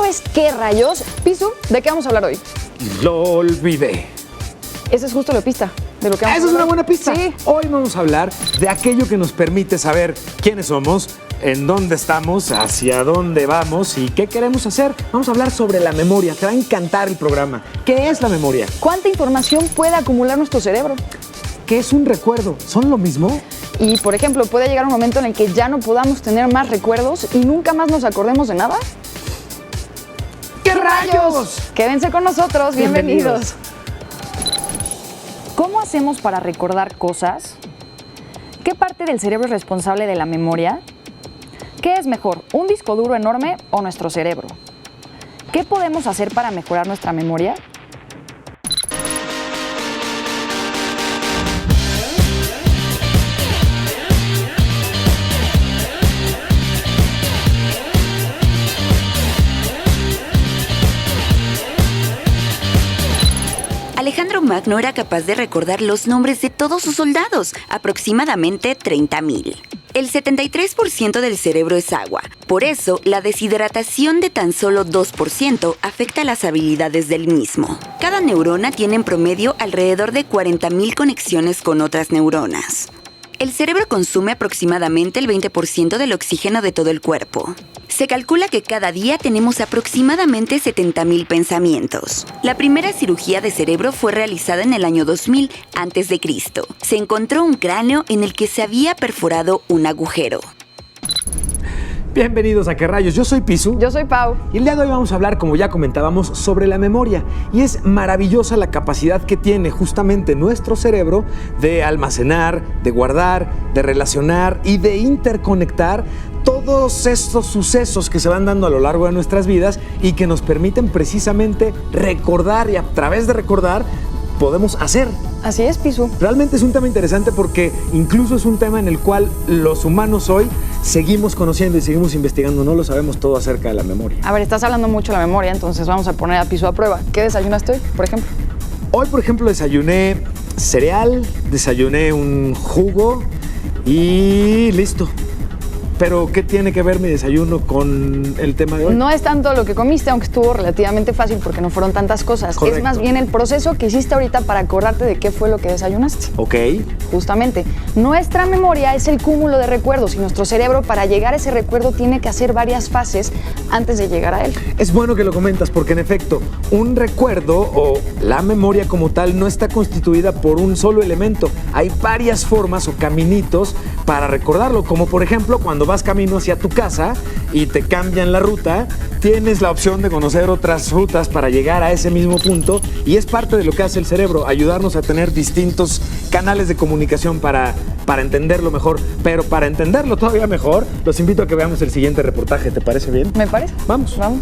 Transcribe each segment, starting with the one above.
es ¿Qué rayos? Pisu, ¿de qué vamos a hablar hoy? Lo olvidé. Esa es justo la pista de lo que vamos a hablar. Esa es una buena pista. Sí. Hoy vamos a hablar de aquello que nos permite saber quiénes somos, en dónde estamos, hacia dónde vamos y qué queremos hacer. Vamos a hablar sobre la memoria. Te va a encantar el programa. ¿Qué es la memoria? ¿Cuánta información puede acumular nuestro cerebro? ¿Qué es un recuerdo? ¿Son lo mismo? Y, por ejemplo, ¿puede llegar un momento en el que ya no podamos tener más recuerdos y nunca más nos acordemos de nada? ¡Qué rayos! Quédense con nosotros, bienvenidos. ¿Cómo hacemos para recordar cosas? ¿Qué parte del cerebro es responsable de la memoria? ¿Qué es mejor, un disco duro enorme o nuestro cerebro? ¿Qué podemos hacer para mejorar nuestra memoria? Alejandro Magno era capaz de recordar los nombres de todos sus soldados, aproximadamente 30,000. El 73% del cerebro es agua, por eso la deshidratación de tan solo 2% afecta las habilidades del mismo. Cada neurona tiene en promedio alrededor de 40,000 conexiones con otras neuronas. El cerebro consume aproximadamente el 20% del oxígeno de todo el cuerpo. Se calcula que cada día tenemos aproximadamente 70,000 pensamientos. La primera cirugía de cerebro fue realizada en el año 2000 a.C. Se encontró un cráneo en el que se había perforado un agujero. Bienvenidos a ¿Qué rayos? Yo soy Pisu. Yo soy Pau. Y el día de hoy vamos a hablar, como ya comentábamos, sobre la memoria. Y es maravillosa la capacidad que tiene justamente nuestro cerebro de almacenar, de guardar, de relacionar y de interconectar todos estos sucesos que se van dando a lo largo de nuestras vidas y que nos permiten precisamente recordar, y a través de recordar podemos hacer. Así es, Pisu. Realmente es un tema interesante porque incluso es un tema en el cual los humanos hoy seguimos conociendo y seguimos investigando. No lo sabemos todo acerca de la memoria. A ver, estás hablando mucho de la memoria, entonces vamos a poner a Pisu a prueba. ¿Qué desayunaste hoy, por ejemplo? Hoy, por ejemplo, desayuné cereal, desayuné un jugo y listo. Pero, ¿qué tiene que ver mi desayuno con el tema de hoy? No es tanto lo que comiste, aunque estuvo relativamente fácil porque no fueron tantas cosas. Correcto. Es más bien el proceso que hiciste ahorita para acordarte de qué fue lo que desayunaste. Ok. Justamente, nuestra memoria es el cúmulo de recuerdos y nuestro cerebro, para llegar a ese recuerdo, tiene que hacer varias fases antes de llegar a él. Es bueno que lo comentas porque, en efecto, un recuerdo o la memoria como tal no está constituida por un solo elemento. Hay varias formas o caminitos para recordarlo, como por ejemplo cuando vas camino hacia tu casa y te cambian la ruta, tienes la opción de conocer otras rutas para llegar a ese mismo punto, y es parte de lo que hace el cerebro, ayudarnos a tener distintos canales de comunicación para entenderlo mejor. Pero para entenderlo todavía mejor, los invito a que veamos el siguiente reportaje. ¿Te parece bien? ¿Me parece? Vamos. Vamos.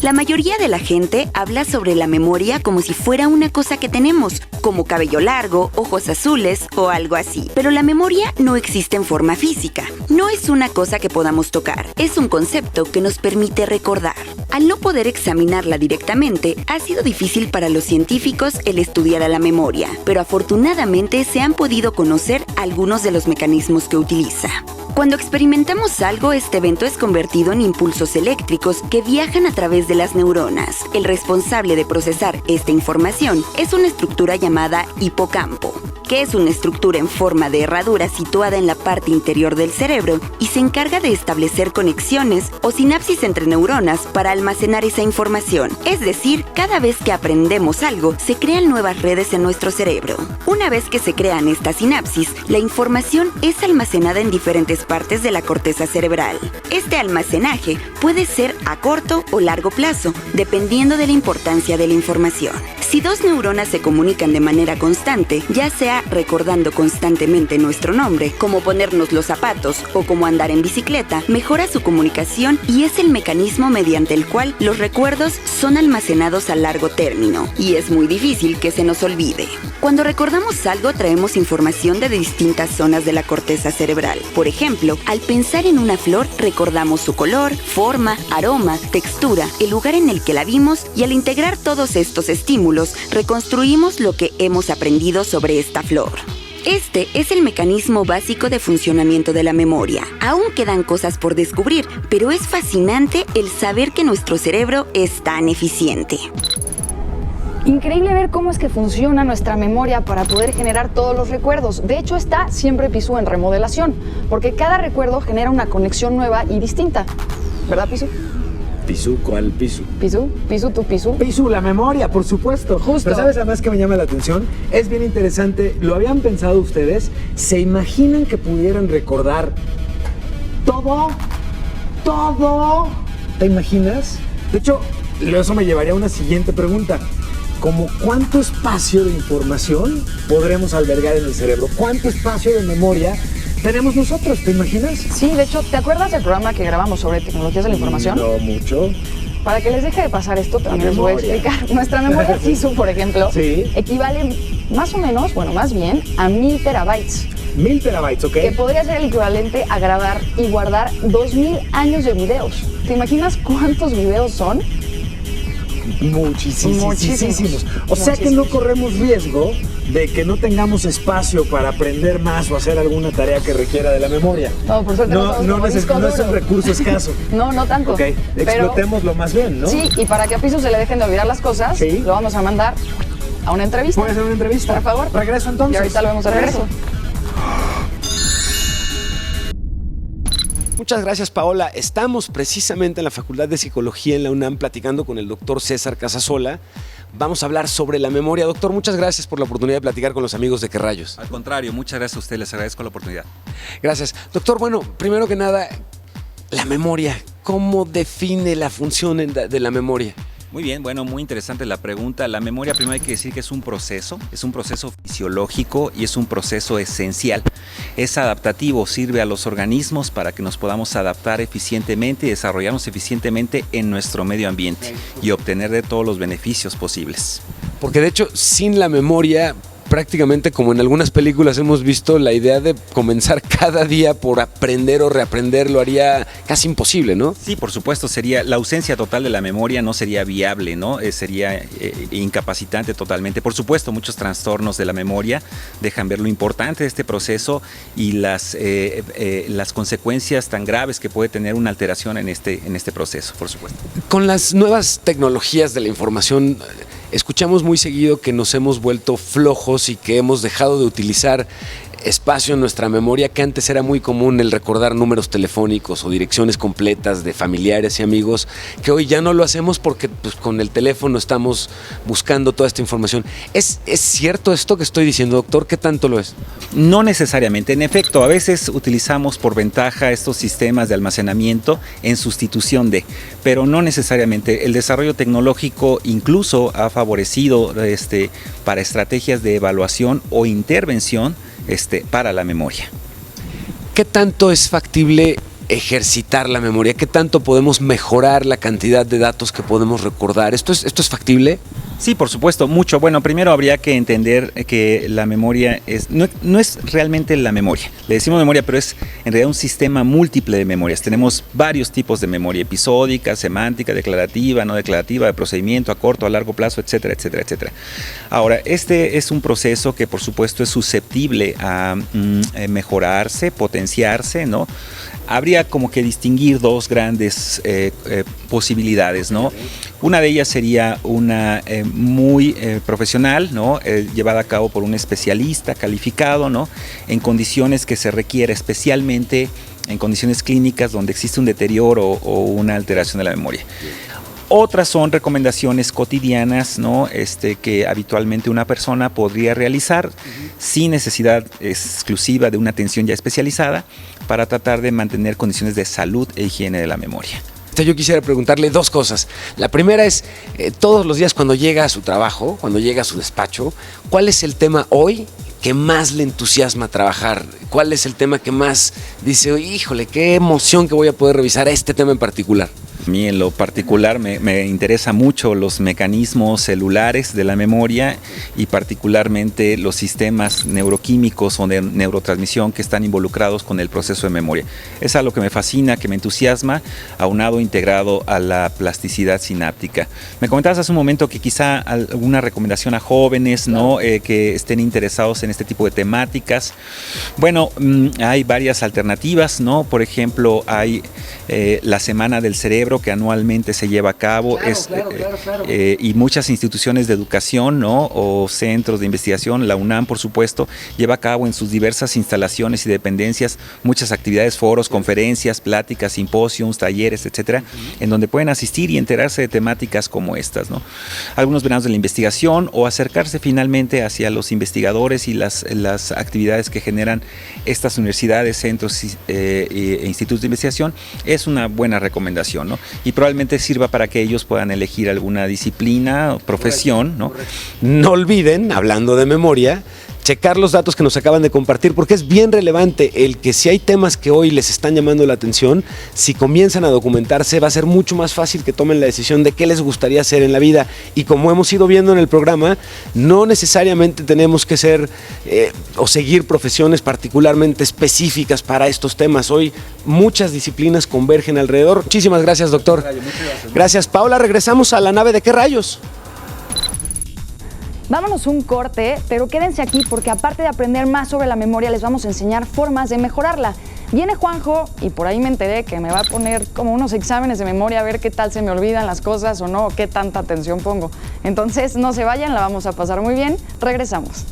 La mayoría de la gente habla sobre la memoria como si fuera una cosa que tenemos, como cabello largo, ojos azules o algo así. Pero la memoria no existe en forma física. No es una cosa que podamos tocar. Es un concepto que nos permite recordar. Al no poder examinarla directamente, ha sido difícil para los científicos el estudiar a la memoria, pero afortunadamente se han podido conocer algunos de los mecanismos que utiliza. Cuando experimentamos algo, este evento es convertido en impulsos eléctricos que viajan a través de las neuronas. El responsable de procesar esta información es una estructura llamada hipocampo, que es una estructura en forma de herradura situada en la parte interior del cerebro y se encarga de establecer conexiones o sinapsis entre neuronas para almacenar esa información. Es decir, cada vez que aprendemos algo, se crean nuevas redes en nuestro cerebro. Una vez que se crean estas sinapsis, la información es almacenada en diferentes partes de la corteza cerebral. Este almacenaje puede ser a corto o largo plazo, dependiendo de la importancia de la información. Si dos neuronas se comunican de manera constante, ya sea recordando constantemente nuestro nombre, como ponernos los zapatos o como andar en bicicleta, mejora su comunicación y es el mecanismo mediante el cual los recuerdos son almacenados a largo término, y es muy difícil que se nos olvide. Cuando recordamos algo, traemos información de distintas zonas de la corteza cerebral. Por ejemplo, al pensar en una flor, recordamos su color, forma, aroma, textura, el lugar en el que la vimos, y al integrar todos estos estímulos, reconstruimos lo que hemos aprendido sobre esta flor. Este es el mecanismo básico de funcionamiento de la memoria. Aún quedan cosas por descubrir, pero es fascinante el saber que nuestro cerebro es tan eficiente. Increíble ver cómo es que funciona nuestra memoria para poder generar todos los recuerdos. De hecho, está siempre Pisu en remodelación, porque cada recuerdo genera una conexión nueva y distinta. ¿Verdad, Pisu? ¿Pisu? ¿Cuál Pisu? ¿Pisu? ¿Pisu tu Pisu? Pisu, la memoria, por supuesto. Justo. Pero ¿sabes además que me llama la atención? Es bien interesante. ¿Lo habían pensado ustedes? ¿Se imaginan que pudieran recordar todo? ¡Todo! ¿Te imaginas? De hecho, eso me llevaría a una siguiente pregunta. ¿Cómo cuánto espacio de información podremos albergar en el cerebro? ¿Cuánto espacio de memoria tenemos nosotros? ¿Te imaginas? Sí, de hecho, ¿te acuerdas del programa que grabamos sobre tecnologías de la información? No mucho. Para que les deje de pasar esto, también les voy a memoria. explicar. Nuestra memoria Pisu, por ejemplo, Sí. equivale más o menos, bueno, más bien, a 1000 terabytes. 1000 terabytes, ¿ok? Que podría ser el equivalente a grabar y guardar 2000 años de videos. ¿Te imaginas cuántos videos son? Muchísimos. O sea que no corremos riesgo de que no tengamos espacio para aprender más o hacer alguna tarea que requiera de la memoria. No, por suerte no somos como disco no es un duro. recurso escaso. No tanto. Ok, Pero, explotémoslo más bien, ¿no? sí, y para que a Pisu se le dejen de olvidar las cosas, Sí. lo vamos a mandar a una entrevista. ¿Puede ser una entrevista? Por favor. Regreso entonces. Y ahorita lo vemos de regreso. Muchas gracias, Paola. Estamos precisamente en la Facultad de Psicología en la UNAM platicando con el doctor César Casasola. Vamos a hablar sobre la memoria. Doctor, muchas gracias por la oportunidad de platicar con los amigos de ¿Qué rayos? Al contrario, muchas gracias a usted, les agradezco la oportunidad. Gracias. Doctor, bueno, primero que nada, la memoria. ¿Cómo define la función de la memoria? Muy bien, bueno, muy interesante la pregunta. La memoria, primero hay que decir que es un proceso fisiológico y es un proceso esencial. Es adaptativo, sirve a los organismos para que nos podamos adaptar eficientemente y desarrollarnos eficientemente en nuestro medio ambiente y obtener de todos los beneficios posibles. Porque de hecho, sin la memoria, prácticamente como en algunas películas hemos visto, la idea de comenzar cada día por aprender o reaprender lo haría casi imposible, ¿no? Sí, por supuesto, sería la ausencia total de la memoria no sería viable, ¿no? Sería incapacitante totalmente. Por supuesto, muchos trastornos de la memoria dejan ver lo importante de este proceso y las consecuencias tan graves que puede tener una alteración en este proceso, por supuesto. Con las nuevas tecnologías de la información, escuchamos muy seguido que nos hemos vuelto flojos y que hemos dejado de utilizar espacio en nuestra memoria, que antes era muy común el recordar números telefónicos o direcciones completas de familiares y amigos, que hoy ya no lo hacemos porque pues, con el teléfono estamos buscando toda esta información. ¿Es cierto esto que estoy diciendo, doctor? ¿Qué tanto lo es? No necesariamente. En efecto, a veces utilizamos por ventaja estos sistemas de almacenamiento en sustitución de, pero no necesariamente. El desarrollo tecnológico incluso ha favorecido para estrategias de evaluación o intervención para la memoria. ¿Qué tanto es factible ejercitar la memoria? ¿Qué tanto podemos mejorar la cantidad de datos que podemos recordar? ¿Esto es factible? Sí, por supuesto, mucho. Bueno, primero habría que entender que la memoria no es realmente la memoria. Le decimos memoria, pero es en realidad un sistema múltiple de memorias. Tenemos varios tipos de memoria: episódica, semántica, declarativa, no declarativa, de procedimiento, a corto, a largo plazo, etcétera, etcétera, etcétera. Ahora, este es un proceso que por supuesto es susceptible a mejorarse, potenciarse, ¿no? Habría como que distinguir dos grandes posibilidades, ¿no? Una de ellas sería una muy profesional, ¿no? Llevada a cabo por un especialista calificado, ¿no? En condiciones que se requiere, especialmente en condiciones clínicas donde existe un deterioro o una alteración de la memoria. Otras son recomendaciones cotidianas, ¿no? Que habitualmente una persona podría realizar sin necesidad exclusiva de una atención ya especializada para tratar de mantener condiciones de salud e higiene de la memoria. Yo quisiera preguntarle dos cosas. La primera es, todos los días cuando llega a su trabajo, cuando llega a su despacho, ¿cuál es el tema hoy que más le entusiasma trabajar? ¿Cuál es el tema que más dice, híjole, qué emoción que voy a poder revisar este tema en particular? A mí en lo particular me interesa mucho los mecanismos celulares de la memoria y particularmente los sistemas neuroquímicos o de neurotransmisión que están involucrados con el proceso de memoria. Es algo que me fascina, que me entusiasma, aunado integrado a la plasticidad sináptica. Me comentabas hace un momento que quizá alguna recomendación a jóvenes, ¿no? Que estén interesados en este tipo de temáticas. Bueno, hay varias alternativas, ¿no? Por ejemplo, hay la Semana del Cerebro que anualmente se lleva a cabo, claro. Y muchas instituciones de educación, ¿no? O centros de investigación, la UNAM por supuesto, lleva a cabo en sus diversas instalaciones y dependencias muchas actividades, foros, conferencias, pláticas, simposios, talleres, etcétera, en donde pueden asistir y enterarse de temáticas como estas, ¿no? Algunos veranos de la investigación o acercarse finalmente hacia los investigadores y las actividades que generan estas universidades, centros e institutos de investigación es una buena recomendación, ¿no? Y probablemente sirva para que ellos puedan elegir alguna disciplina o profesión, ¿no? No olviden, hablando de memoria, checar los datos que nos acaban de compartir, porque es bien relevante el que si hay temas que hoy les están llamando la atención, si comienzan a documentarse, va a ser mucho más fácil que tomen la decisión de qué les gustaría hacer en la vida. Y como hemos ido viendo en el programa, no necesariamente tenemos que ser o seguir profesiones particularmente específicas para estos temas. Hoy muchas disciplinas convergen alrededor. Muchísimas gracias, doctor. Gracias, Paula. Regresamos a la nave de ¿Qué rayos? Vámonos un corte, pero quédense aquí porque aparte de aprender más sobre la memoria, les vamos a enseñar formas de mejorarla. Viene Juanjo y por ahí me enteré que me va a poner como unos exámenes de memoria a ver qué tal se me olvidan las cosas o no, qué tanta atención pongo. Entonces no se vayan, la vamos a pasar muy bien. Regresamos.